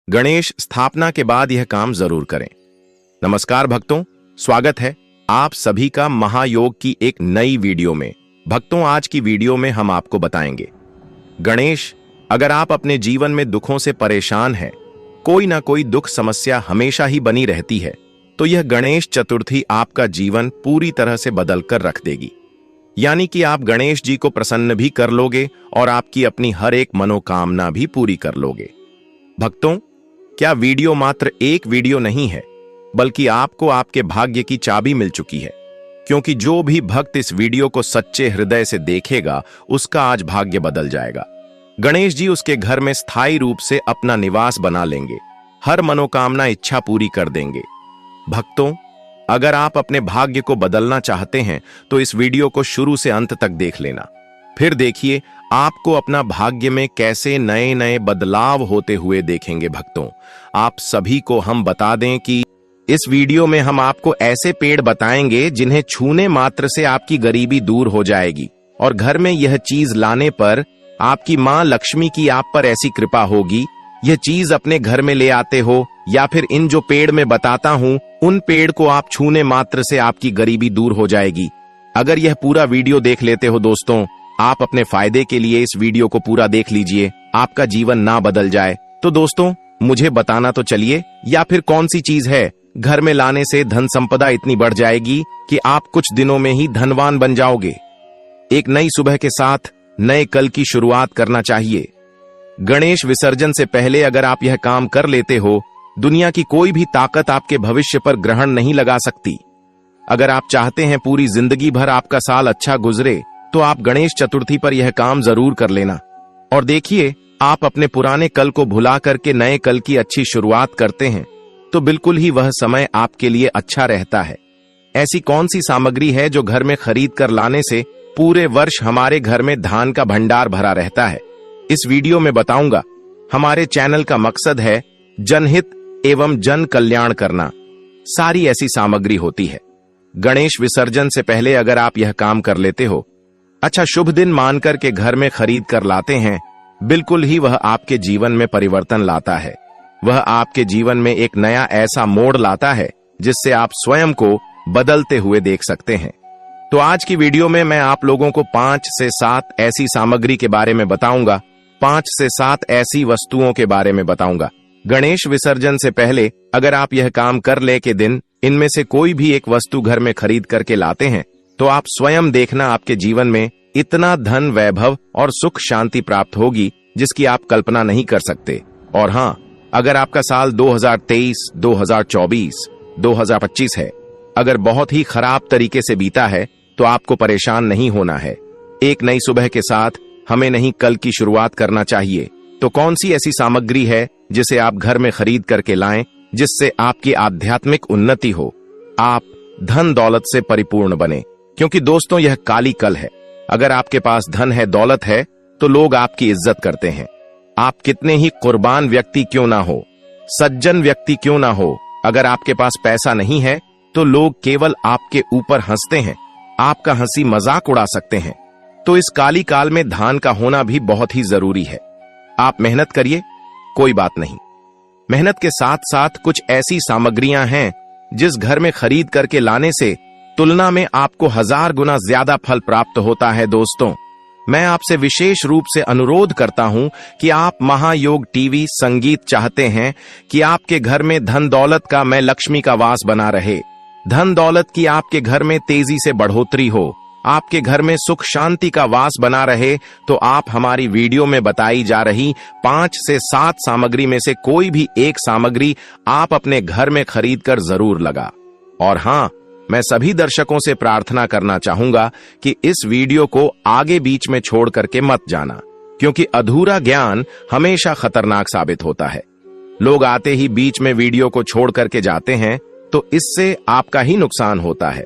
गणेश स्थापना के बाद यह काम जरूर करें। नमस्कार भक्तों, स्वागत है आप सभी का महायोग की एक नई वीडियो में। भक्तों, आज की वीडियो में हम आपको बताएंगे गणेश, अगर आप अपने जीवन में दुखों से परेशान हैं, कोई ना कोई दुख समस्या हमेशा ही बनी रहती है, तो यह गणेश चतुर्थी आपका जीवन पूरी तरह से बदल कर रख देगी। यानी कि आप गणेश जी को प्रसन्न भी कर लोगे और आपकी अपनी हर एक मनोकामना भी पूरी कर लोगे। भक्तों, क्या वीडियो मात्र एक वीडियो नहीं है, बल्कि आपको आपके भाग्य की चाबी मिल चुकी है, क्योंकि जो भी भक्त इस वीडियो को सच्चे हृदय से देखेगा, उसका आज भाग्य बदल जाएगा। गणेश जी उसके घर में स्थायी रूप से अपना निवास बना लेंगे, हर मनोकामना इच्छा पूरी कर देंगे। भक्तों, अगर आप अपने भाग्य को बदलना चाहते हैं तो इस वीडियो को शुरू से अंत तक देख लेना। फिर देखिए आपको अपना भाग्य में कैसे नए नए बदलाव होते हुए देखेंगे। भक्तों, आप सभी को हम बता दें कि इस वीडियो में हम आपको ऐसे पेड़ बताएंगे जिन्हें छूने मात्र से आपकी गरीबी दूर हो जाएगी, और घर में यह चीज लाने पर आपकी मां लक्ष्मी की आप पर ऐसी कृपा होगी। यह चीज अपने घर में ले आते हो या फिर इन जो पेड़ में बताता हूं, उन पेड़ को आप छूने मात्र से आपकी गरीबी दूर हो जाएगी। अगर यह पूरा वीडियो देख लेते हो दोस्तों, आप अपने फायदे के लिए इस वीडियो को पूरा देख लीजिए, आपका जीवन ना बदल जाए। तो दोस्तों, मुझे बताना तो चलिए, या फिर कौन सी चीज है घर में लाने से धन संपदा इतनी बढ़ जाएगी कि आप कुछ दिनों में ही धनवान बन जाओगे। एक नई सुबह के साथ नए कल की शुरुआत करना चाहिए। गणेश विसर्जन से पहले अगर आप यह काम कर लेते हो, दुनिया की कोई भी ताकत आपके भविष्य पर ग्रहण नहीं लगा सकती। अगर आप चाहते हैं पूरी जिंदगी भर आपका साल अच्छा गुजरे, तो आप गणेश चतुर्थी पर यह काम जरूर कर लेना। और देखिए, आप अपने पुराने कल को भुला करके नए कल की अच्छी शुरुआत करते हैं, तो बिल्कुल ही वह समय आपके लिए अच्छा रहता है। ऐसी कौन सी सामग्री है जो घर में खरीद कर लाने से पूरे वर्ष हमारे घर में धान का भंडार भरा रहता है? इस वीडियो में बताऊंगा। हमारे चैनल का मकसद है जनहित एवं जन कल्याण करना। सारी ऐसी सामग्री होती है। गणेश विसर्जन से पहले अगर आप यह काम कर लेते हो, अच्छा शुभ दिन मानकर के घर में खरीद कर लाते हैं, बिल्कुल ही वह आपके जीवन में परिवर्तन लाता है। वह आपके जीवन में एक नया ऐसा मोड़ लाता है जिससे आप स्वयं को बदलते हुए देख सकते हैं। तो आज की वीडियो में मैं आप लोगों को 5 से 7 ऐसी सामग्री के बारे में बताऊंगा, 5 से 7 ऐसी वस्तुओं के बारे में बताऊंगा। गणेश विसर्जन से पहले अगर आप यह काम कर ले के दिन इनमें से कोई भी एक वस्तु घर में खरीद करके लाते हैं, तो आप स्वयं देखना आपके जीवन में इतना धन, वैभव और सुख शांति प्राप्त होगी जिसकी आप कल्पना नहीं कर सकते। और हाँ, अगर आपका साल 2023, 2024, 2025 है, अगर बहुत ही खराब तरीके से बीता है, तो आपको परेशान नहीं होना है। एक नई सुबह के साथ हमें नहीं कल की शुरुआत करना चाहिए। तो कौन सी ऐसी सामग्री है जिसे आप घर में खरीद करके लाएं, जिससे आपकी आध्यात्मिक उन्नति हो, आप धन दौलत से परिपूर्ण बने? क्योंकि दोस्तों, यह काली कल है। अगर आपके पास धन है, दौलत है, तो लोग आपकी इज्जत करते हैं। आप कितने ही कुर्बान व्यक्ति क्यों ना हो, सज्जन व्यक्ति क्यों ना हो, अगर आपके पास पैसा नहीं है तो लोग केवल आपके ऊपर हंसते हैं, आपका हंसी मजाक उड़ा सकते हैं। तो इस काली काल में दान का होना भी बहुत ही जरूरी है। आप मेहनत करिए, कोई बात नहीं। मेहनत के साथ साथ कुछ ऐसी सामग्रियां हैं जिस घर में खरीद करके लाने से तुलना में आपको 1000 गुना ज्यादा फल प्राप्त होता है। दोस्तों, मैं आपसे विशेष रूप से अनुरोध करता हूं कि आप महायोग टीवी संगीत चाहते हैं कि आपके घर में धन दौलत का, मैं लक्ष्मी का वास बना रहे, धन दौलत की आपके घर में तेजी से बढ़ोतरी हो, आपके घर में सुख शांति का वास बना रहे, तो आप हमारी वीडियो में बताई जा रही 5 से 7 सामग्री में से कोई भी एक सामग्री आप अपने घर में खरीद कर जरूर लगा। और हाँ, मैं सभी दर्शकों से प्रार्थना करना चाहूंगा कि इस वीडियो को आगे बीच में छोड़ करके मत जाना, क्योंकि अधूरा ज्ञान हमेशा खतरनाक साबित होता है। लोग आते ही बीच में वीडियो को छोड़ करके जाते हैं, तो इससे आपका ही नुकसान होता है।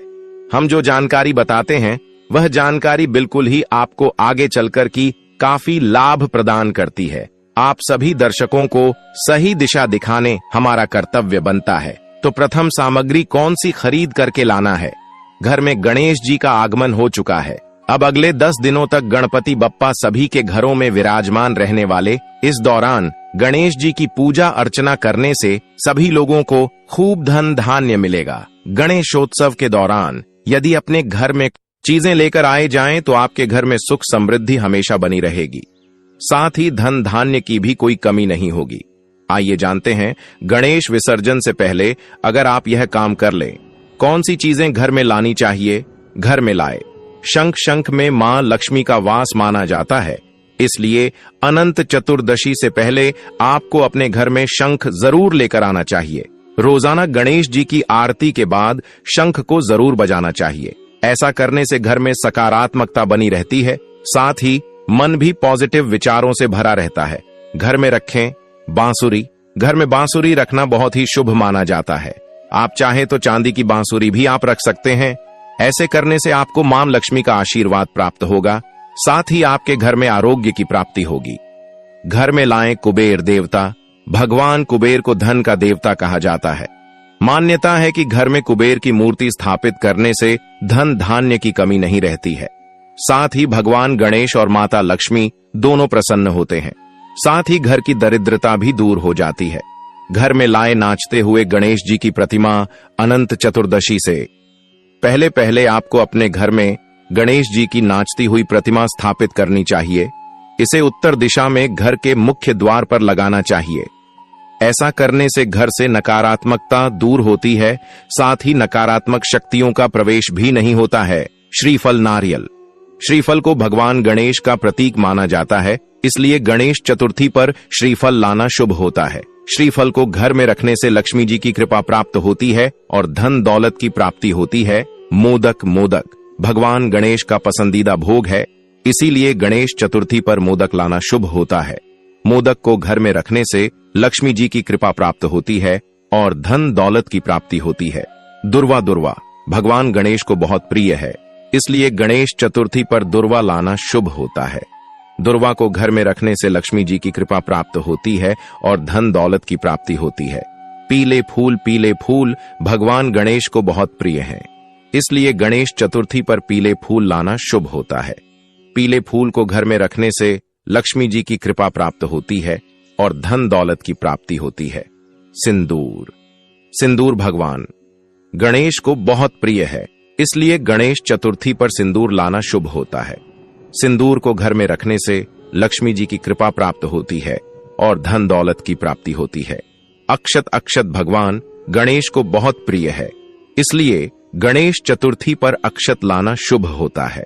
हम जो जानकारी बताते हैं, वह जानकारी बिल्कुल ही आपको आगे चलकर की काफी लाभ प्रदान करती है। आप सभी दर्शकों को सही दिशा दिखाने हमारा कर्तव्य बनता है। तो प्रथम सामग्री कौन सी खरीद करके लाना है? घर में गणेश जी का आगमन हो चुका है। अब अगले 10 दिनों तक गणपति बप्पा सभी के घरों में विराजमान रहने वाले। इस दौरान गणेश जी की पूजा अर्चना करने से सभी लोगों को खूब धन धान्य मिलेगा। गणेशोत्सव के दौरान यदि अपने घर में चीजें लेकर आए जाएं तो आपके घर में सुख समृद्धि हमेशा बनी रहेगी, साथ ही धन धान्य की भी कोई कमी नहीं होगी। आइए जानते हैं गणेश विसर्जन से पहले अगर आप यह काम कर लें, कौन सी चीजें घर में लानी चाहिए। घर में लाए शंख। शंख में मां लक्ष्मी का वास माना जाता है, इसलिए अनंत चतुर्दशी से पहले आपको अपने घर में शंख जरूर लेकर आना चाहिए। रोजाना गणेश जी की आरती के बाद शंख को जरूर बजाना चाहिए। ऐसा करने से घर में सकारात्मकता बनी रहती है, साथ ही मन भी पॉजिटिव विचारों से भरा रहता है। घर में रखें बांसुरी। घर में बांसुरी रखना बहुत ही शुभ माना जाता है। आप चाहें तो चांदी की बांसुरी भी आप रख सकते हैं। ऐसे करने से आपको मां लक्ष्मी का आशीर्वाद प्राप्त होगा, साथ ही आपके घर में आरोग्य की प्राप्ति होगी। घर में लाएं कुबेर देवता। भगवान कुबेर को धन का देवता कहा जाता है। मान्यता है कि घर में कुबेर की मूर्ति स्थापित करने से धन धान्य की कमी नहीं रहती है। साथ ही भगवान गणेश और माता लक्ष्मी दोनों प्रसन्न होते हैं, साथ ही घर की दरिद्रता भी दूर हो जाती है। घर में लाए नाचते हुए गणेश जी की प्रतिमा अनंत चतुर्दशी से पहले पहले आपको अपने घर में गणेश जी की नाचती हुई प्रतिमा स्थापित करनी चाहिए। इसे उत्तर दिशा में घर के मुख्य द्वार पर लगाना चाहिए। ऐसा करने से घर से नकारात्मकता दूर होती है, साथ ही नकारात्मक शक्तियों का प्रवेश भी नहीं होता है। श्रीफल नारियल। श्रीफल को भगवान गणेश का प्रतीक माना जाता है, इसलिए गणेश चतुर्थी पर श्रीफल लाना शुभ होता है। श्रीफल को घर में रखने से लक्ष्मी जी की कृपा प्राप्त होती है और धन दौलत की प्राप्ति होती है। मोदक। मोदक भगवान गणेश का पसंदीदा भोग है, इसीलिए गणेश चतुर्थी पर मोदक लाना शुभ होता है। मोदक को घर में रखने से लक्ष्मी जी की कृपा प्राप्त होती है और धन दौलत की प्राप्ति होती है। दुर्वा। दुर्वा भगवान गणेश को बहुत प्रिय है, इसलिए गणेश चतुर्थी पर दुर्वा लाना शुभ होता है। दुर्वा को घर में रखने से लक्ष्मी जी की कृपा प्राप्त होती है और धन दौलत की प्राप्ति होती है। पीले फूल। पीले फूल भगवान गणेश को बहुत प्रिय हैं, इसलिए गणेश चतुर्थी पर पीले फूल लाना शुभ होता है। पीले फूल को घर में रखने से लक्ष्मी जी की कृपा प्राप्त होती है और धन दौलत की प्राप्ति होती है। सिंदूर। सिंदूर भगवान गणेश को बहुत प्रिय है, इसलिए गणेश चतुर्थी पर सिंदूर लाना शुभ होता है। सिंदूर को घर में रखने से लक्ष्मी जी की कृपा प्राप्त होती है और धन दौलत की प्राप्ति होती है। अक्षत। अक्षत भगवान गणेश को बहुत प्रिय है, इसलिए गणेश चतुर्थी पर अक्षत लाना शुभ होता है।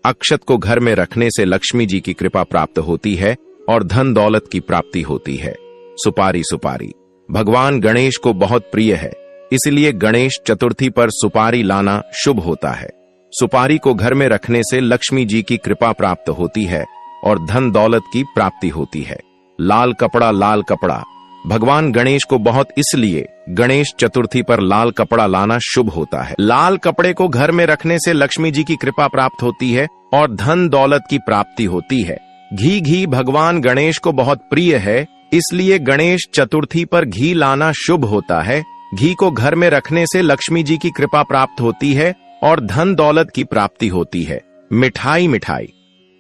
अक्षत को घर में रखने से लक्ष्मी जी की कृपा प्राप्त होती है और धन दौलत की प्राप्ति होती है। सुपारी। सुपारी भगवान गणेश को बहुत प्रिय है, इसलिए गणेश चतुर्थी पर सुपारी लाना शुभ होता है। सुपारी को घर में रखने से लक्ष्मी जी की कृपा प्राप्त होती है और धन दौलत की प्राप्ति होती है। लाल कपड़ा। लाल कपड़ा भगवान गणेश को बहुत, इसलिए गणेश चतुर्थी पर लाल कपड़ा लाना शुभ होता है। लाल कपड़े को घर में रखने से लक्ष्मी जी की कृपा प्राप्त होती है और धन दौलत की प्राप्ति होती है। घी। घी भगवान गणेश को बहुत प्रिय है, इसलिए गणेश चतुर्थी पर घी लाना शुभ होता है। घी को घर में रखने से लक्ष्मी जी की कृपा प्राप्त होती है और धन दौलत की प्राप्ति होती है। मिठाई। मिठाई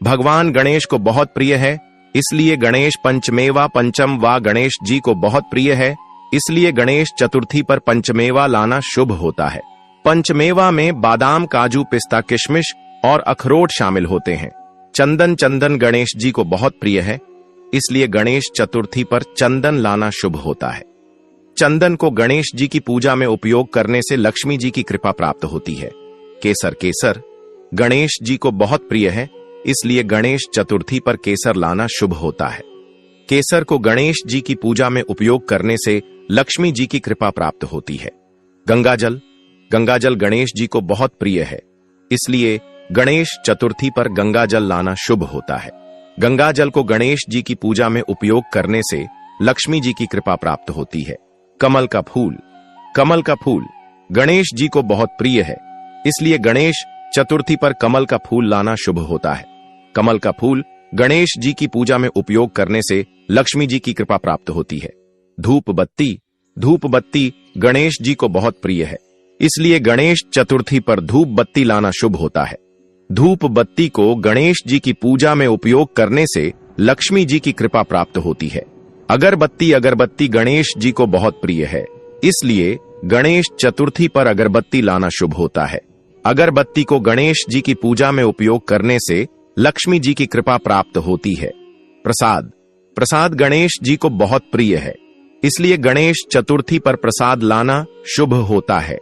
भगवान गणेश को बहुत प्रिय है, इसलिए गणेश पंचमेवा। पंचमवा गणेश जी को बहुत प्रिय है, इसलिए गणेश चतुर्थी पर पंचमेवा लाना शुभ होता है। पंचमेवा में बादाम, काजू, पिस्ता, किशमिश और अखरोट शामिल होते हैं। चंदन। चंदन गणेश जी को बहुत प्रिय है, इसलिए गणेश चतुर्थी पर चंदन लाना शुभ होता है। चंदन को गणेश जी की पूजा में उपयोग करने से लक्ष्मी जी की कृपा प्राप्त होती है। केसर। केसर गणेश जी को बहुत प्रिय है, इसलिए गणेश चतुर्थी पर केसर लाना शुभ होता है। केसर को गणेश जी की पूजा में उपयोग करने से लक्ष्मी जी की कृपा प्राप्त होती है। गंगाजल। गंगाजल गणेश जी को बहुत प्रिय है, इसलिए गणेश चतुर्थी पर गंगाजल लाना शुभ होता है। गंगाजल को गणेश जी की पूजा में उपयोग करने से लक्ष्मी जी की कृपा प्राप्त होती है। कमल का फूल। कमल का फूल गणेश जी को बहुत प्रिय है, इसलिए गणेश चतुर्थी पर कमल का फूल लाना शुभ होता है। कमल का फूल गणेश जी की पूजा में उपयोग करने से लक्ष्मी जी की कृपा प्राप्त होती है। धूप बत्ती। धूप बत्ती गणेश जी को बहुत प्रिय है, इसलिए गणेश चतुर्थी पर धूप बत्ती लाना शुभ होता है। धूप बत्ती को गणेश जी की पूजा में उपयोग करने से लक्ष्मी जी की कृपा प्राप्त होती है। अगरबत्ती गणेश जी को बहुत प्रिय है, इसलिए गणेश चतुर्थी पर अगरबत्ती लाना शुभ होता है। अगरबत्ती को गणेश जी की पूजा में उपयोग करने से लक्ष्मी जी की कृपा प्राप्त होती है। प्रसाद गणेश जी को बहुत प्रिय है, इसलिए गणेश चतुर्थी पर प्रसाद लाना शुभ होता है।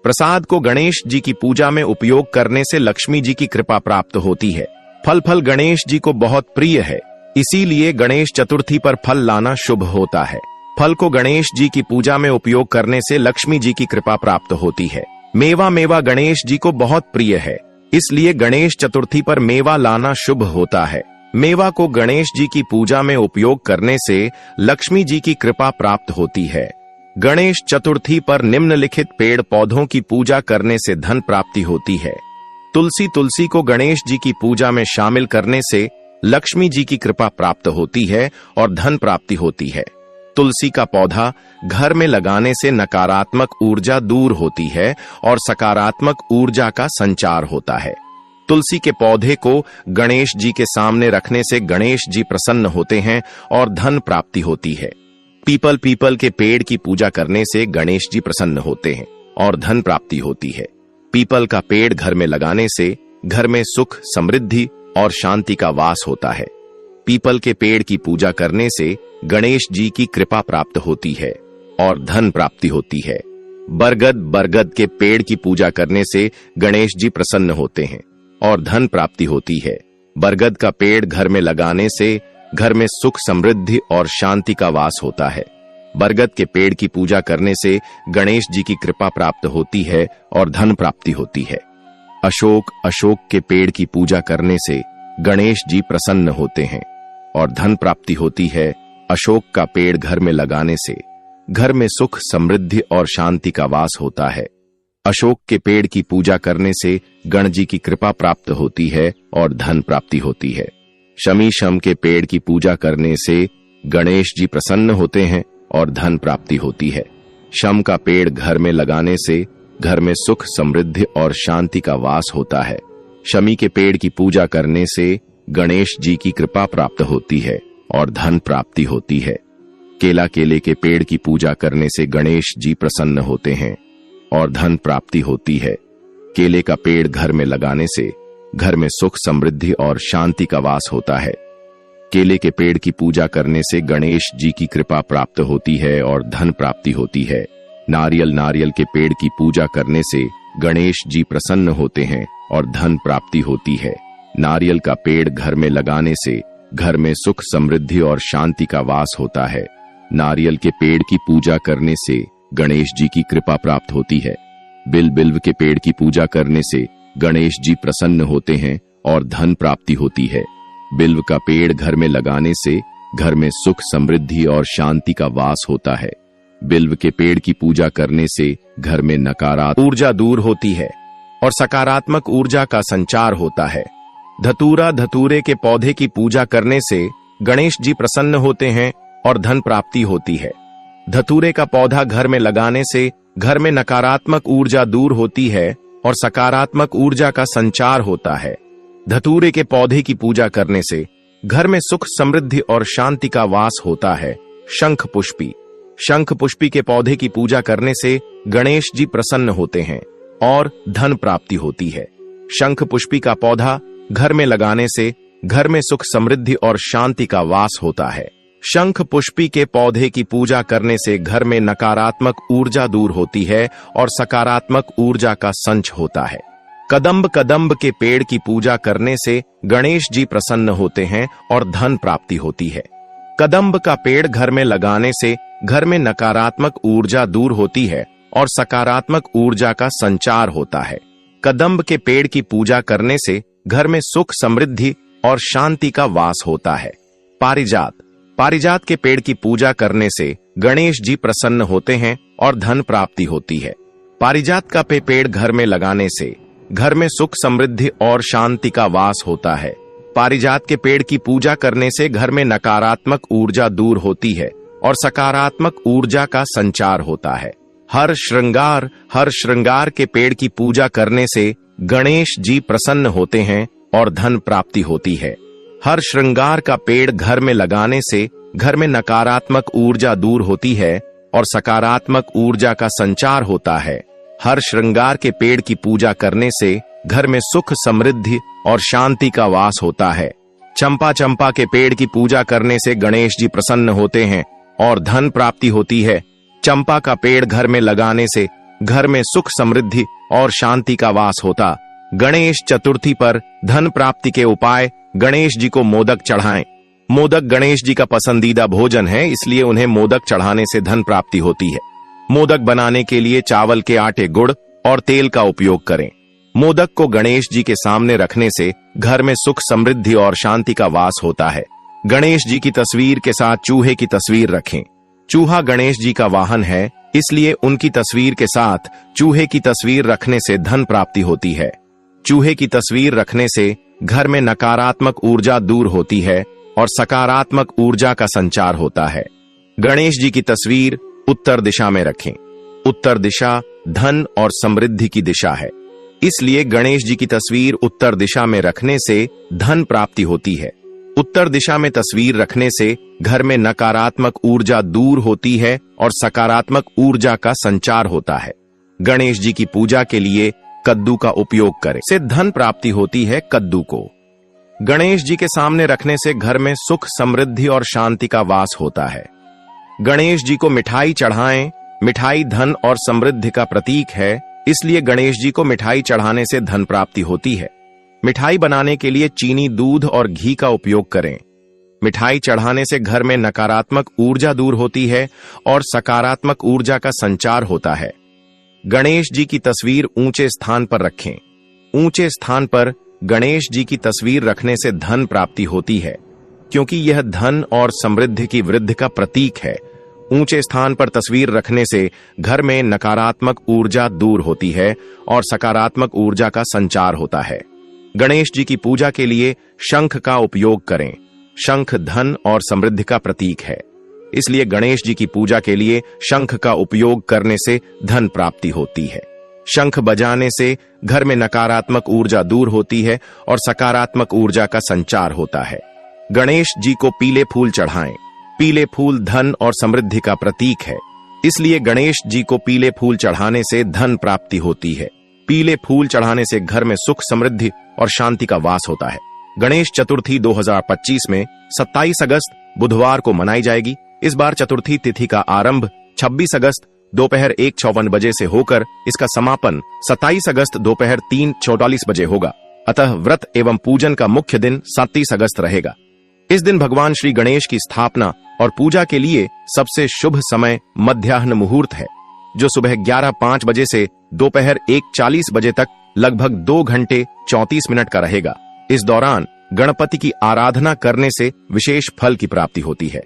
प्रसाद को गणेश जी की पूजा में उपयोग करने से लक्ष्मी जी की कृपा प्राप्त होती है। फल गणेश जी को बहुत प्रिय है, इसीलिए गणेश चतुर्थी पर फल लाना शुभ होता है। फल को गणेश जी की पूजा में उपयोग करने से लक्ष्मी जी की कृपा प्राप्त होती है। मेवा गणेश जी को बहुत प्रिय है, इसलिए गणेश चतुर्थी पर मेवा लाना शुभ होता है। मेवा को गणेश जी की पूजा में उपयोग करने से लक्ष्मी जी की कृपा प्राप्त होती है। गणेश चतुर्थी पर निम्नलिखित पेड़ पौधों की पूजा करने से धन प्राप्ति होती है। तुलसी को गणेश जी की पूजा में शामिल करने से लक्ष्मी जी की कृपा प्राप्त होती है और धन प्राप्ति होती है। तुलसी का पौधा घर में लगाने से नकारात्मक ऊर्जा दूर होती है और सकारात्मक ऊर्जा का संचार होता है। तुलसी के पौधे को गणेश जी के सामने रखने से गणेश जी प्रसन्न होते हैं और धन प्राप्ति होती है। पीपल के पेड़ की पूजा करने से गणेश जी प्रसन्न होते हैं और धन प्राप्ति होती है। पीपल का पेड़ घर में लगाने से घर में सुख, समृद्धि और शांति का वास होता है। पीपल के पेड़ की पूजा करने से गणेश जी की कृपा प्राप्त होती है और धन प्राप्ति होती है। बरगद के पेड़ की पूजा करने से गणेश जी प्रसन्न होते हैं और धन प्राप्ति होती है। बरगद का पेड़ घर में लगाने से घर में सुख, समृद्धि और शांति का वास होता है। बरगद के पेड़ की पूजा करने से गणेश जी की कृपा प्राप्त होती है और धन प्राप्ति होती है। अशोक के पेड़ की पूजा करने से गणेश जी प्रसन्न होते हैं और धन प्राप्ति होती है। अशोक का पेड़ घर में लगाने से घर में सुख, समृद्धि और शांति का वास होता है। अशोक के पेड़ की पूजा करने से गण जी की कृपा प्राप्त होती है और धन प्राप्ति होती है। शम के पेड़ की पूजा करने से गणेश जी प्रसन्न होते हैं और धन प्राप्ति होती है। शम का पेड़ घर में लगाने से घर में सुख, समृद्धि और शांति का वास होता है। शमी के पेड़ की पूजा करने से गणेश जी की कृपा प्राप्त होती है और धन प्राप्ति होती है। केले के पेड़ की पूजा करने से गणेश जी प्रसन्न होते हैं और धन प्राप्ति होती है। केले का पेड़ घर में लगाने से घर में सुख, समृद्धि और शांति का वास होता है। केले के पेड़ की पूजा करने से गणेश जी की कृपा प्राप्त होती है और धन प्राप्ति होती है। नारियल के पेड़ की पूजा करने से गणेश जी प्रसन्न होते हैं और धन प्राप्ति होती है। नारियल का पेड़ घर में लगाने से घर में सुख, समृद्धि और शांति का वास होता है। नारियल के पेड़ की पूजा करने से गणेश जी की कृपा प्राप्त होती है। बिल्व के पेड़ की पूजा करने से गणेश जी प्रसन्न होते हैं और धन प्राप्ति होती है। बिल्व का पेड़ घर में लगाने से घर में सुख, समृद्धि और शांति का वास होता है। बिल्व के पेड़ की पूजा करने से घर में नकारात्मक ऊर्जा दूर होती है और सकारात्मक ऊर्जा का संचार होता है। धतूरे के पौधे की पूजा करने से गणेश जी प्रसन्न होते हैं और धन प्राप्ति होती है। धतूरे का पौधा घर में लगाने से घर में नकारात्मक ऊर्जा दूर होती है और सकारात्मक ऊर्जा का संचार होता है। धतूरे के पौधे की पूजा करने से घर में सुख, समृद्धि और शांति का वास होता है। शंख पुष्पी के पौधे की पूजा करने से गणेश जी प्रसन्न होते हैं और धन प्राप्ति होती है। शंख पुष्पी का पौधा घर में लगाने से घर में सुख, समृद्धि और शांति का वास होता है। शंख पुष्पी के पौधे की पूजा करने से घर में नकारात्मक ऊर्जा दूर होती है और सकारात्मक ऊर्जा का संच होता है। कदम्ब के पेड़ की पूजा करने से गणेश जी प्रसन्न होते हैं और धन प्राप्ति होती है। कदम्ब का पेड़ घर में लगाने से घर में नकारात्मक ऊर्जा दूर होती है और सकारात्मक ऊर्जा का संचार होता है। कदम्ब के पेड़ की पूजा करने से घर में सुख, समृद्धि और शांति का वास होता है। पारिजात के पेड़ की पूजा करने से गणेश जी प्रसन्न होते हैं और धन प्राप्ति होती है। पारिजात का पेड़ घर में लगाने से घर में सुख, समृद्धि और शांति का वास होता है। पारिजात के पेड़ की पूजा करने से घर में नकारात्मक ऊर्जा दूर होती है और सकारात्मक ऊर्जा का संचार होता है। हर श्रृंगार के पेड़ की पूजा करने से गणेश जी प्रसन्न होते हैं और धन प्राप्ति होती है। हर श्रृंगार का पेड़ घर में लगाने से घर में नकारात्मक ऊर्जा दूर होती है और सकारात्मक ऊर्जा का संचार होता है। हर श्रृंगार के पेड़ की पूजा करने से घर में सुख, समृद्धि और शांति का वास होता है। चंपा के पेड़ की पूजा करने से गणेश जी प्रसन्न होते हैं और धन प्राप्ति होती है। चंपा का पेड़ घर में लगाने से घर में सुख, समृद्धि और शांति का वास होता। गणेश चतुर्थी पर धन प्राप्ति के उपाय: गणेश जी को मोदक चढ़ाएं। मोदक गणेश जी का पसंदीदा भोजन है, इसलिए उन्हें मोदक चढ़ाने से धन प्राप्ति होती है। मोदक बनाने के लिए चावल के आटे, गुड़ और तेल का उपयोग करें। मोदक को गणेश जी के सामने रखने से घर में सुख, समृद्धि और शांति का वास होता है। गणेश जी की तस्वीर के साथ चूहे की तस्वीर रखें। चूहा गणेश जी का वाहन है, इसलिए उनकी तस्वीर के साथ चूहे की तस्वीर रखने से धन प्राप्ति होती है। चूहे की तस्वीर रखने से घर में नकारात्मक ऊर्जा दूर होती है और सकारात्मक ऊर्जा का संचार होता है। गणेश जी की तस्वीर उत्तर दिशा में रखें। उत्तर दिशा धन और समृद्धि की दिशा है, इसलिए गणेश जी की तस्वीर उत्तर दिशा में रखने से धन प्राप्ति होती है। उत्तर दिशा में तस्वीर रखने से घर में नकारात्मक ऊर्जा दूर होती है और सकारात्मक ऊर्जा का संचार होता है। गणेश जी की पूजा के लिए कद्दू का उपयोग करें, से धन प्राप्ति होती है। कद्दू को गणेश जी के सामने रखने से घर में सुख, समृद्धि और शांति का वास होता है। गणेश जी को मिठाई चढ़ाएं। मिठाई धन और समृद्धि का प्रतीक है, इसलिए गणेश जी को मिठाई चढ़ाने से धन प्राप्ति होती है। मिठाई बनाने के लिए चीनी, दूध और घी का उपयोग करें। मिठाई चढ़ाने से घर में नकारात्मक ऊर्जा दूर होती है और सकारात्मक ऊर्जा का संचार होता है। गणेश जी की तस्वीर ऊंचे स्थान पर रखें। ऊंचे स्थान पर गणेश जी की तस्वीर रखने से धन प्राप्ति होती है, क्योंकि यह धन और समृद्धि की वृद्धि का प्रतीक है। ऊंचे स्थान पर तस्वीर रखने से घर में नकारात्मक ऊर्जा दूर होती है और सकारात्मक ऊर्जा का संचार होता है। गणेश जी की पूजा के लिए शंख का उपयोग करें। शंख धन और समृद्धि का प्रतीक है, इसलिए गणेश जी की पूजा के लिए शंख का उपयोग करने से धन प्राप्ति होती है। शंख बजाने से घर में नकारात्मक ऊर्जा दूर होती है और सकारात्मक ऊर्जा का संचार होता है। गणेश जी को पीले फूल चढ़ाएं। पीले फूल धन और समृद्धि का प्रतीक है, इसलिए गणेश जी को पीले फूल चढ़ाने से धन प्राप्ति होती है। पीले फूल चढ़ाने से घर में सुख, समृद्धि और शांति का वास होता है। गणेश चतुर्थी 2025 में 27 अगस्त बुधवार को मनाई जाएगी। इस बार चतुर्थी तिथि का आरंभ 26 अगस्त दोपहर 1:54 बजे से होकर इसका समापन 27 अगस्त दोपहर 3:44 बजे होगा। अतः व्रत एवं पूजन का मुख्य दिन 27 अगस्त रहेगा। इस दिन भगवान श्री गणेश की स्थापना और पूजा के लिए सबसे शुभ समय मध्याह्न मुहूर्त है, जो सुबह 11:05 बजे से दोपहर 1:40 बजे तक लगभग 2 घंटे 34 मिनट का रहेगा। इस दौरान गणपति की आराधना करने से विशेष फल की प्राप्ति होती है।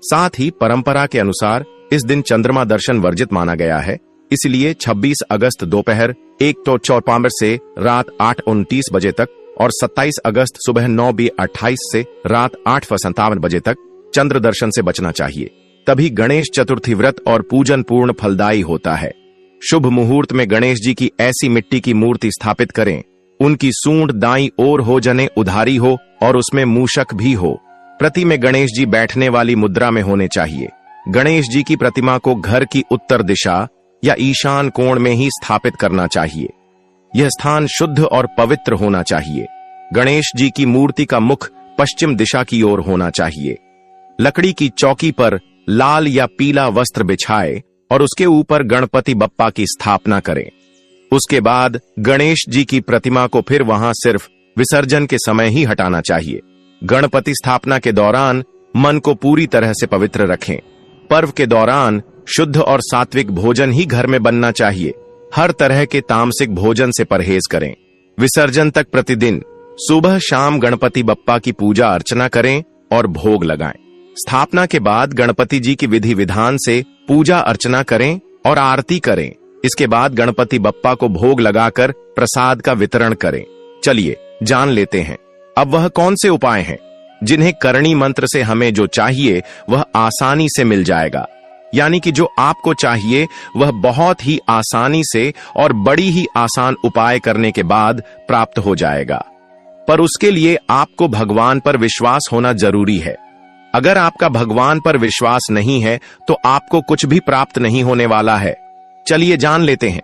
साथ ही परंपरा के अनुसार इस दिन चंद्रमा दर्शन वर्जित माना गया है, इसलिए 26 अगस्त दोपहर 1:54 से रात 8:29 बजे तक और 27 अगस्त सुबह 9:28 से रात 8:57 बजे तक चंद्र दर्शन से बचना चाहिए। तभी गणेश चतुर्थी व्रत और पूजन पूर्ण फलदायी होता है। शुभ मुहूर्त में गणेश जी की ऐसी मिट्टी की मूर्ति स्थापित करें, उनकी सूंड दाईं ओर हो, जने उधारी हो और उसमें मूषक भी हो। प्रति में गणेश जी बैठने वाली मुद्रा में होने चाहिए। गणेश जी की प्रतिमा को घर की उत्तर दिशा या ईशान कोण में ही स्थापित करना चाहिए। यह स्थान शुद्ध और पवित्र होना चाहिए। गणेश जी की मूर्ति का मुख पश्चिम दिशा की ओर होना चाहिए। लकड़ी की चौकी पर लाल या पीला वस्त्र बिछाए और उसके ऊपर गणपति बप्पा की स्थापना करें। उसके बाद गणेश जी की प्रतिमा को फिर वहां सिर्फ विसर्जन के समय ही हटाना चाहिए। गणपति स्थापना के दौरान मन को पूरी तरह से पवित्र रखें। पर्व के दौरान शुद्ध और सात्विक भोजन ही घर में बनना चाहिए। हर तरह के तामसिक भोजन से परहेज करें। विसर्जन तक प्रतिदिन सुबह शाम गणपति बप्पा की पूजा अर्चना करें और भोग लगाएं। स्थापना के बाद गणपति जी की विधि विधान से पूजा अर्चना करें और आरती करें। इसके बाद गणपति बप्पा को भोग लगाकर प्रसाद का वितरण करें। चलिए जान लेते हैं अब वह कौन से उपाय हैं जिन्हें करणी मंत्र से हमें जो चाहिए वह आसानी से मिल जाएगा। यानी कि जो आपको चाहिए वह बहुत ही आसानी से और बड़ी ही आसान उपाय करने के बाद प्राप्त हो जाएगा। पर उसके लिए आपको भगवान पर विश्वास होना जरूरी है। अगर आपका भगवान पर विश्वास नहीं है तो आपको कुछ भी प्राप्त नहीं होने वाला है। चलिए जान लेते हैं।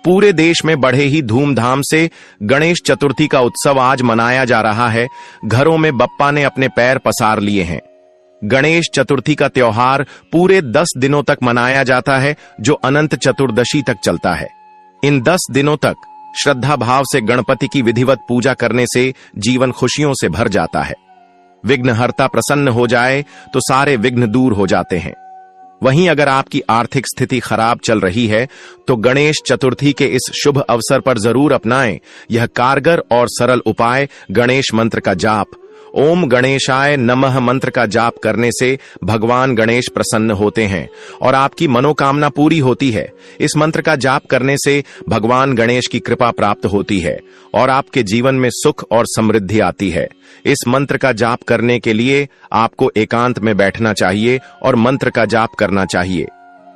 पूरे देश में बड़े ही धूमधाम से गणेश चतुर्थी का उत्सव आज मनाया जा रहा है। घरों में बप्पा ने अपने पैर पसार लिए हैं। गणेश चतुर्थी का त्योहार पूरे 10 दिनों तक मनाया जाता है, जो अनंत चतुर्दशी तक चलता है। इन 10 दिनों तक श्रद्धा भाव से गणपति की विधिवत पूजा करने से जीवन खुशियों से भर जाता है। विघ्नहर्ता प्रसन्न हो जाए तो सारे विघ्न दूर हो जाते हैं। वहीं अगर आपकी आर्थिक स्थिति खराब चल रही है तो गणेश चतुर्थी के इस शुभ अवसर पर जरूर अपनाएं यह कारगर और सरल उपाय गणेश मंत्र का जाप। ओम गणेशाय नमः मंत्र का जाप करने से भगवान गणेश प्रसन्न होते हैं और आपकी मनोकामना पूरी होती है। इस मंत्र का जाप करने से भगवान गणेश की कृपा प्राप्त होती है और आपके जीवन में सुख और समृद्धि आती है। इस मंत्र का जाप करने के लिए आपको एकांत में बैठना चाहिए और मंत्र का जाप करना चाहिए।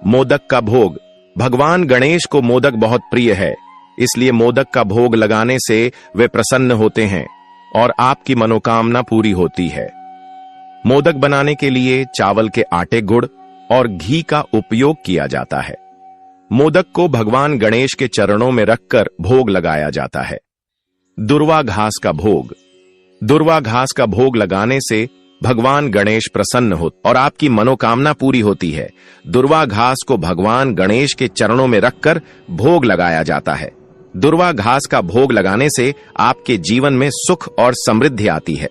मोदक का भोग। भगवान गणेश को मोदक बहुत प्रिय है, इसलिए मोदक का भोग लगाने से वे प्रसन्न होते हैं और आपकी मनोकामना पूरी होती है। मोदक बनाने के लिए चावल के आटे, गुड़ और घी का उपयोग किया जाता है। मोदक को भगवान गणेश के चरणों में रखकर भोग लगाया जाता है। दुर्वा घास का भोग। दुर्वा घास का भोग लगाने से भगवान गणेश प्रसन्न होते और आपकी मनोकामना पूरी होती है। दुर्वा घास को भगवान गणेश के चरणों में रखकर भोग लगाया जाता है। दुर्वा घास का भोग लगाने से आपके जीवन में सुख और समृद्धि आती है।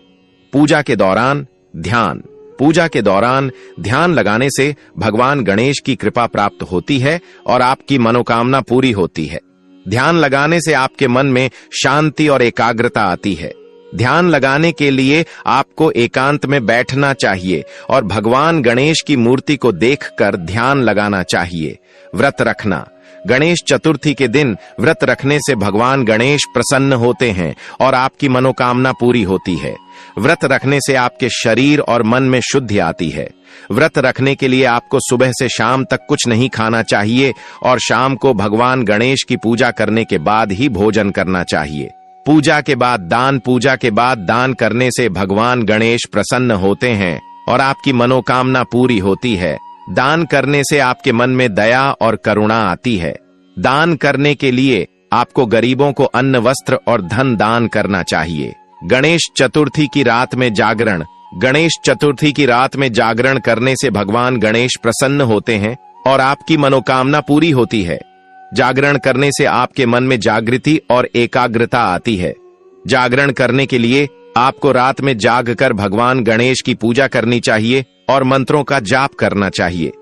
पूजा के दौरान ध्यान। पूजा के दौरान ध्यान लगाने से भगवान गणेश की कृपा प्राप्त होती है और आपकी मनोकामना पूरी होती है। ध्यान लगाने से आपके मन में शांति और एकाग्रता आती है। ध्यान लगाने के लिए आपको एकांत में बैठना चाहिए और भगवान गणेश की मूर्ति को देखकर ध्यान लगाना चाहिए। व्रत रखना। गणेश चतुर्थी के दिन व्रत रखने से भगवान गणेश प्रसन्न होते हैं और आपकी मनोकामना पूरी होती है। व्रत रखने से आपके शरीर और मन में शुद्धि आती है। व्रत रखने के लिए आपको सुबह से शाम तक कुछ नहीं खाना चाहिए और शाम को भगवान गणेश की पूजा करने के बाद ही भोजन करना चाहिए। पूजा के बाद दान। पूजा के बाद दान करने से भगवान गणेश प्रसन्न होते हैं और आपकी मनोकामना पूरी होती है। दान करने से आपके मन में दया और करुणा आती है। दान करने के लिए आपको गरीबों को अन्न, वस्त्र और धन दान करना चाहिए। गणेश चतुर्थी की रात में जागरण। गणेश चतुर्थी की रात में जागरण करने से भगवान गणेश प्रसन्न होते हैं और आपकी मनोकामना पूरी होती है। जागरण करने से आपके मन में जागृति और एकाग्रता आती है। जागरण करने के लिए आपको रात में जागकर भगवान गणेश की पूजा करनी चाहिए और मंत्रों का जाप करना चाहिए।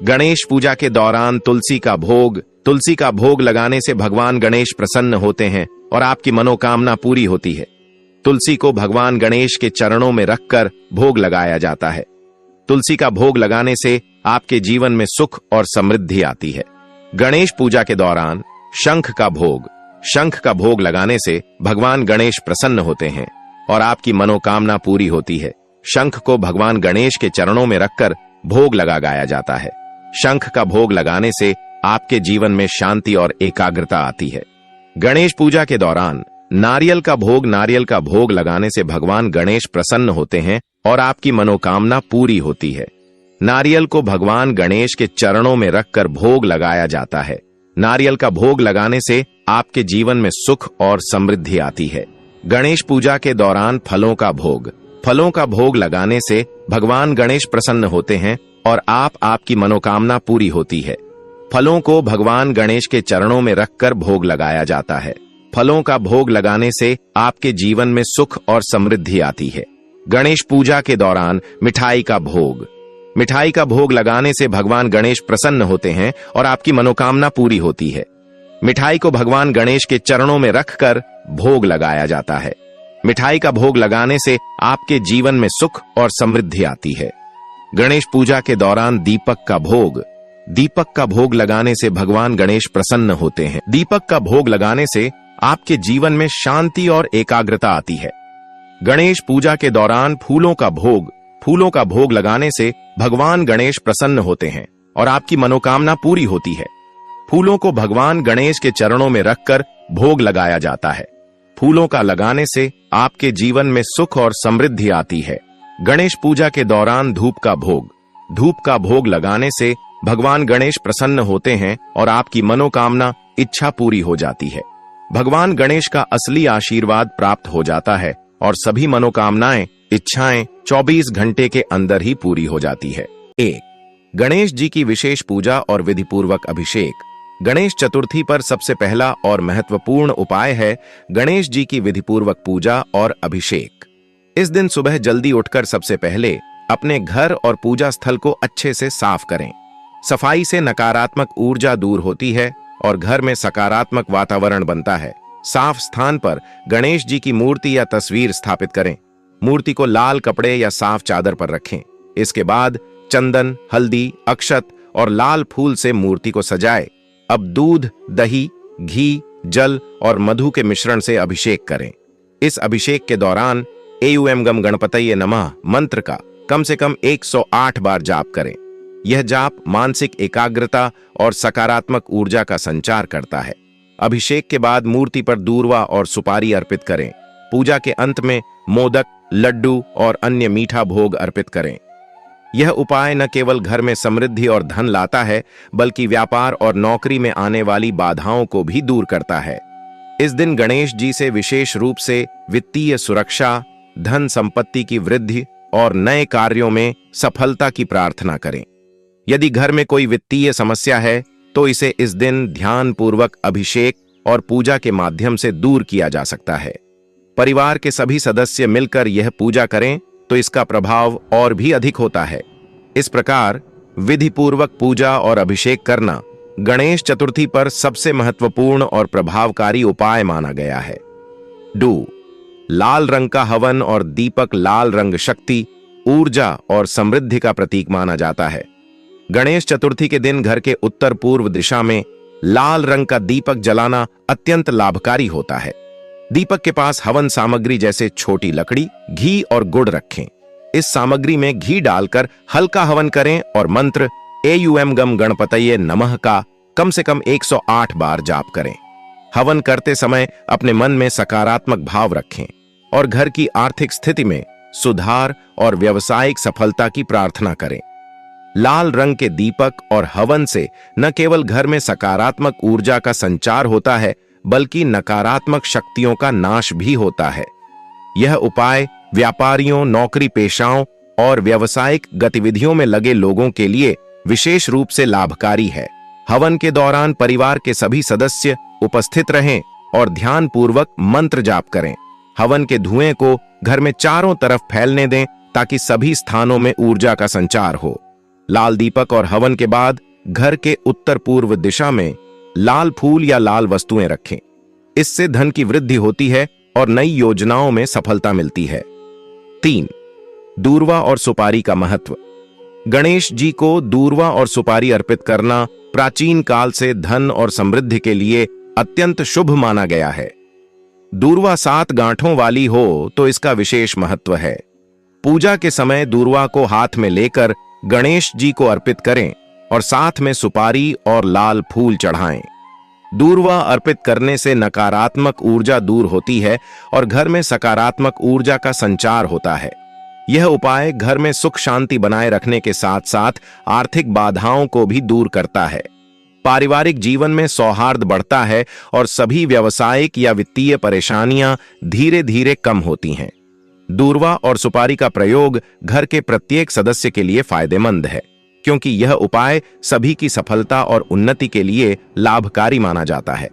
गणेश पूजा के दौरान तुलसी का भोग। तुलसी का भोग लगाने से भगवान गणेश प्रसन्न होते हैं और आपकी मनोकामना पूरी होती है। तुलसी को भगवान गणेश के चरणों में रखकर भोग लगाया जाता है। तुलसी का भोग लगाने से आपके जीवन में सुख और समृद्धि आती है। गणेश पूजा के दौरान शंख का भोग। शंख का भोग लगाने से भगवान गणेश प्रसन्न होते हैं और आपकी मनोकामना पूरी होती है। शंख को भगवान गणेश के चरणों में रखकर भोग लगाया जाता है। शंख का भोग लगाने से आपके जीवन में शांति और एकाग्रता आती है। गणेश पूजा के दौरान नारियल का भोग। नारियल का भोग लगाने से भगवान गणेश प्रसन्न होते हैं और आपकी मनोकामना पूरी होती है। नारियल को भगवान गणेश के चरणों में रखकर भोग लगाया जाता है। नारियल का भोग लगाने से आपके जीवन में सुख और समृद्धि आती है। गणेश पूजा के दौरान फलों का भोग। फलों का भोग लगाने से भगवान गणेश प्रसन्न होते हैं और आपकी मनोकामना पूरी होती है। फलों को भगवान गणेश के चरणों में रखकर भोग लगाया जाता है। फलों का भोग लगाने से आपके जीवन में सुख और समृद्धि आती है। गणेश पूजा के दौरान मिठाई का भोग। मिठाई का भोग लगाने से भगवान गणेश प्रसन्न होते हैं और आपकी मनोकामना पूरी होती है। मिठाई को भगवान गणेश के चरणों में रखकर भोग लगाया जाता है। मिठाई का भोग लगाने से आपके जीवन में सुख और समृद्धि आती है। गणेश पूजा के दौरान दीपक का भोग। दीपक का भोग लगाने से भगवान गणेश प्रसन्न होते हैं। दीपक का भोग लगाने से आपके जीवन में शांति और एकाग्रता आती है। गणेश पूजा के दौरान फूलों का भोग। फूलों का भोग लगाने से भगवान गणेश प्रसन्न होते हैं और आपकी मनोकामना पूरी होती है। फूलों को भगवान गणेश के चरणों में रखकर भोग लगाया जाता है। फूलों का लगाने से आपके जीवन में सुख और समृद्धि आती है। गणेश पूजा के दौरान धूप का भोग लगाने से भगवान गणेश प्रसन्न होते हैं और आपकी मनोकामना इच्छा पूरी हो जाती है। भगवान गणेश का असली आशीर्वाद प्राप्त हो जाता है और सभी मनोकामनाएं, इच्छाएं 24 घंटे के अंदर ही पूरी हो जाती है। 1. गणेश जी की विशेष पूजा और विधिपूर्वक अभिषेक। गणेश चतुर्थी पर सबसे पहला और महत्वपूर्ण उपाय है गणेश जी की विधिपूर्वक पूजा और अभिषेक। इस दिन सुबह जल्दी उठकर सबसे पहले अपने घर और पूजा स्थल को अच्छे से साफ करें। सफाई से नकारात्मक ऊर्जा दूर होती है और घर में सकारात्मक वातावरण बनता है। साफ स्थान पर गणेश जी की मूर्ति या तस्वीर स्थापित करें। मूर्ति को लाल कपड़े या साफ चादर पर रखें। इसके बाद चंदन, हल्दी, अक्षत और लाल फूल से मूर्ति को सजाएं। अब दूध, दही, घी, जल और मधु के मिश्रण से अभिषेक करें। इस अभिषेक के दौरान एयूएम गम गणपतये नमः मंत्र का कम से कम 108 बार जाप करें। यह जाप मानसिक एकाग्रता और सकारात्मक ऊर्जा का संचार करता है। अभिषेक के बाद मूर्ति पर दूर्वा और सुपारी अर्पित करें। पूजा के अंत में मोदक, लड्डू और अन्य मीठा भोग अर्पित करें। यह उपाय न केवल घर में समृद्धि और धन लाता है, बल्कि व्यापार और नौकरी में आने वाली बाधाओं को भी दूर करता है। इस दिन गणेश जी से विशेष रूप से वित्तीय सुरक्षा, धन संपत्ति की वृद्धि और नए कार्यों में सफलता की प्रार्थना करें। यदि घर में कोई वित्तीय समस्या है तो इसे इस दिन ध्यानपूर्वक अभिषेक और पूजा के माध्यम से दूर किया जा सकता है। परिवार के सभी सदस्य मिलकर यह पूजा करें तो इसका प्रभाव और भी अधिक होता है। इस प्रकार विधिपूर्वक पूजा और अभिषेक करना गणेश चतुर्थी पर सबसे महत्वपूर्ण और प्रभावकारी उपाय माना गया है। लाल रंग का हवन और दीपक लाल रंग शक्ति, ऊर्जा और समृद्धि का प्रतीक माना जाता है। गणेश चतुर्थी के दिन घर के उत्तर पूर्व दिशा में लाल रंग का दीपक जलाना अत्यंत लाभकारी होता है। दीपक के पास हवन सामग्री जैसे छोटी लकड़ी, घी और गुड़ रखें। इस सामग्री में घी डालकर हल्का हवन करें और मंत्र एयूएम गम गणपतये नमः का कम से कम 108 बार जाप करें। हवन करते समय अपने मन में सकारात्मक भाव रखें और घर की आर्थिक स्थिति में सुधार और व्यावसायिक सफलता की प्रार्थना करें। लाल रंग के दीपक और हवन से न केवल घर में सकारात्मक ऊर्जा का संचार होता है, बल्कि नकारात्मक शक्तियों का नाश भी होता है। यह उपाय व्यापारियों, नौकरी पेशाओं और व्यावसायिक गतिविधियों में लगे लोगों के लिए विशेष रूप से लाभकारी है। हवन के दौरान परिवार के सभी सदस्य उपस्थित रहें और ध्यानपूर्वक मंत्र जाप करें। हवन के धुएं को घर में चारों तरफ फैलने दें ताकि सभी स्थानों में ऊर्जा का संचार हो। लाल दीपक और हवन के बाद घर के उत्तर पूर्व दिशा में लाल फूल या लाल वस्तुएं रखें। इससे धन की वृद्धि होती है और नई योजनाओं में सफलता मिलती है। 3. दूर्वा और सुपारी का महत्व। गणेश जी को दूर्वा और सुपारी अर्पित करना प्राचीन काल से धन और समृद्धि के लिए अत्यंत शुभ माना गया है। दूर्वा 7 गांठों वाली हो तो इसका विशेष महत्व है। पूजा के समय दूर्वा को हाथ में लेकर गणेश जी को अर्पित करें और साथ में सुपारी और लाल फूल चढ़ाएं। दूर्वा अर्पित करने से नकारात्मक ऊर्जा दूर होती है और घर में सकारात्मक ऊर्जा का संचार होता है। यह उपाय घर में सुख शांति बनाए रखने के साथ साथ आर्थिक बाधाओं को भी दूर करता है। पारिवारिक जीवन में सौहार्द बढ़ता है और सभी व्यावसायिक या वित्तीय परेशानियां धीरे धीरे कम होती हैं। दूर्वा और सुपारी का प्रयोग घर के प्रत्येक सदस्य के लिए फायदेमंद है, क्योंकि यह उपाय सभी की सफलता और उन्नति के लिए लाभकारी माना जाता है।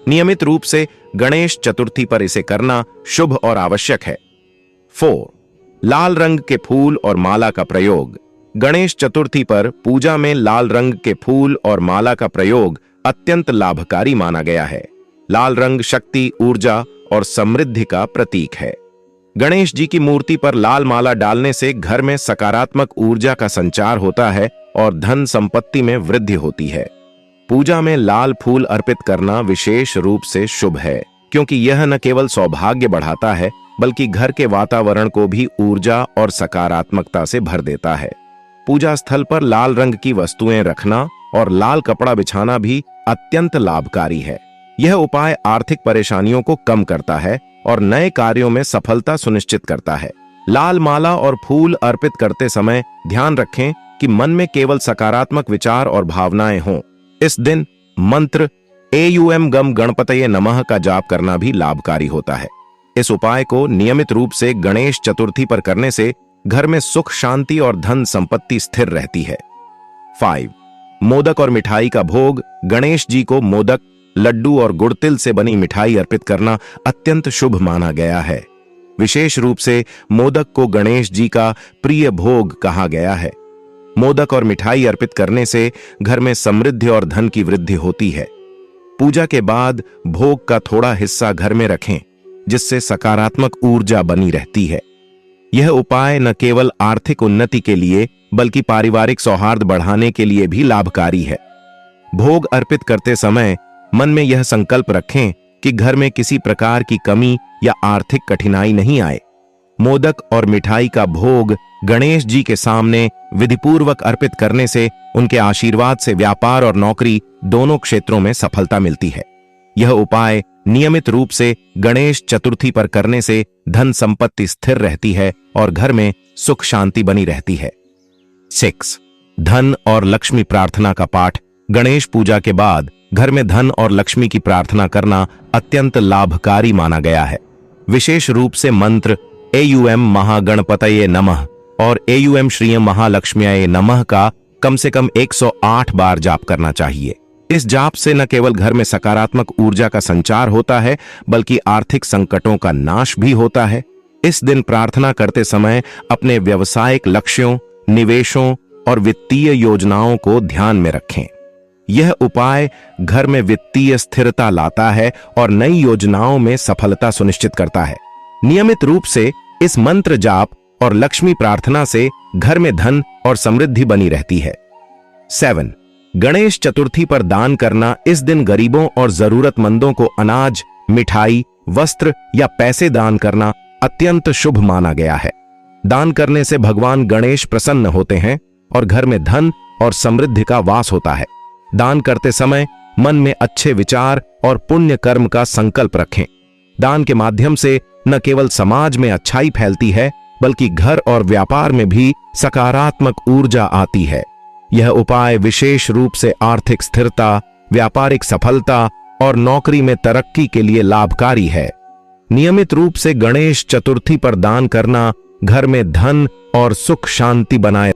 नियमित रूप से गणेश चतुर्थी पर इसे करना शुभ और आवश्यक है। 4. लाल रंग के फूल और माला का प्रयोग। गणेश चतुर्थी पर पूजा में लाल रंग के फूल और माला का प्रयोग अत्यंत लाभकारी माना गया है। लाल रंग शक्ति, ऊर्जा और समृद्धि का प्रतीक है। गणेश जी की मूर्ति पर लाल माला डालने से घर में सकारात्मक ऊर्जा का संचार होता है और धन संपत्ति में वृद्धि होती है। पूजा में लाल फूल अर्पित करना विशेष रूप से शुभ है, क्योंकि यह न केवल सौभाग्य बढ़ाता है, बल्कि घर के वातावरण को भी ऊर्जा और सकारात्मकता से भर देता है। पूजा स्थल पर लाल रंग की वस्तुएं रखना और लाल कपड़ा बिछाना भी अत्यंत लाभकारी है। यह उपाय आर्थिक परेशानियों को कम करता है और नए कार्यों में सफलता सुनिश्चित करता है। लाल माला और फूल अर्पित करते समय ध्यान रखें कि मन में केवल सकारात्मक विचार और भावनाएं हों। इस दिन मंत्र एयूएम गम गणपतये नमः का जाप करना भी लाभकारी होता है। इस उपाय को नियमित रूप से गणेश चतुर्थी पर करने से घर में सुख, शांति और धन संपत्ति स्थिर रहती है। 5. मोदक और मिठाई का भोग। गणेश जी को मोदक, लड्डू और गुड़तिल से बनी मिठाई अर्पित करना अत्यंत शुभ माना गया है। विशेष रूप से मोदक को गणेश जी का प्रिय भोग कहा गया है। मोदक और मिठाई अर्पित करने से घर में समृद्धि और धन की वृद्धि होती है। पूजा के बाद भोग का थोड़ा हिस्सा घर में रखें, जिससे सकारात्मक ऊर्जा बनी रहती है। यह उपाय न केवल आर्थिक उन्नति के लिए बल्कि पारिवारिक सौहार्द बढ़ाने के लिए भी लाभकारी है। भोग अर्पित करते समय मन में यह संकल्प रखें कि घर में किसी प्रकार की कमी या आर्थिक कठिनाई नहीं आए। मोदक और मिठाई का भोग गणेश जी के सामने विधिपूर्वक अर्पित करने से उनके आशीर्वाद से व्यापार और नौकरी दोनों क्षेत्रों में सफलता मिलती है। यह उपाय नियमित रूप से गणेश चतुर्थी पर करने से धन संपत्ति स्थिर रहती है और घर में सुख शांति बनी रहती है। 6. धन और लक्ष्मी प्रार्थना का पाठ। गणेश पूजा के बाद घर में धन और लक्ष्मी की प्रार्थना करना अत्यंत लाभकारी माना गया है। विशेष रूप से मंत्र एयूएम महागणपतये नमः और एयूएम श्रीयम महालक्ष्म्याय नमः का कम से कम 108 बार जाप करना चाहिए। इस जाप से न केवल घर में सकारात्मक ऊर्जा का संचार होता है बल्कि आर्थिक संकटों का नाश भी होता है। इस दिन प्रार्थना करते समय अपने व्यावसायिक लक्ष्यों, निवेशों और वित्तीय योजनाओं को ध्यान में रखें। यह उपाय घर में वित्तीय स्थिरता लाता है और नई योजनाओं में सफलता सुनिश्चित करता है। नियमित रूप से इस मंत्र जाप और लक्ष्मी प्रार्थना से घर में धन और समृद्धि बनी रहती है। 7. गणेश चतुर्थी पर दान करना। इस दिन गरीबों और जरूरतमंदों को अनाज, मिठाई, वस्त्र या पैसे दान करना अत्यंत शुभ माना गया है। दान करने से भगवान गणेश प्रसन्न होते हैं और घर में धन और समृद्धि का वास होता है। दान करते समय मन में अच्छे विचार और पुण्य कर्म का संकल्प रखें। दान के माध्यम से न केवल समाज में अच्छाई फैलती है बल्कि घर और व्यापार में भी सकारात्मक ऊर्जा आती है। यह उपाय विशेष रूप से आर्थिक स्थिरता, व्यापारिक सफलता और नौकरी में तरक्की के लिए लाभकारी है। नियमित रूप से गणेश चतुर्थी पर दान करना घर में धन और सुख शांति बनाए